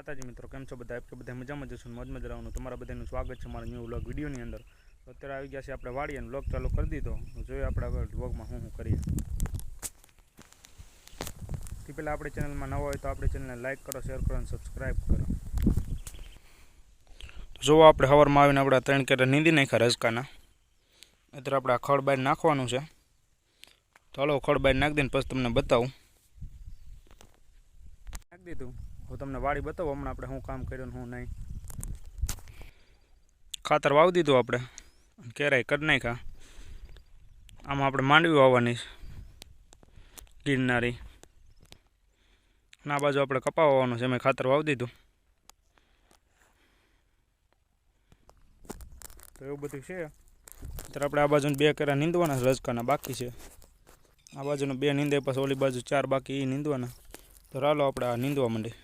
માતાજી મિત્રો, કેમ છો બધા? કે બધા મજામાં જશો, મોજમાં જ રહેવાનું. તમારા બધાનું સ્વાગત છે મારા ન્યૂ વ્લોગ વિડીયોની અંદર. તો અત્યારે આવી ગયા છે આપણે વાડીએ અને વ્લોગ ચાલુ કરી દીધો. જોઈએ આપણે આગળ વ્લોગમાં શું કરીએ. તે પહેલાં આપણી ચેનલમાં નવા હોય તો આપણી ચેનલને લાઇક કરો, શેર કરો અને સબસ્ક્રાઈબ કરો. જો આપણે સવારમાં આવીને આપણે 3 કેરા નીંદી નાખ્યા રજકાના. અત્યારે આપણે આ ખડ બહાર નાખવાનું છે. ચાલો ખડ બહાર નાખી દઈને પછી તમને બતાવું. નાખી દીધું. હું તમને વાડી બતાવું હમણાં આપણે શું કામ કર્યું ને શું નહીં. ખાતર વાવી દીધું આપણે, કેરાય કરી નાખ્યા. આમાં આપણે માંડવી વાવવાની ગિરનારી. આ બાજુ આપણે કપા વાવવાનું છે, એમાં ખાતર વાવી દીધું. તો એવું બધું છે. અત્યારે આપણે આ બાજુ 2 કેરા નીંદવાના રજકાના બાકી છે. આ બાજુનું 2 નીંદે, પછી ઓલી બાજુ 4 બાકી એ નીંદવાના. તો ચાલો આપણે આ નીંદવા માંડીએ.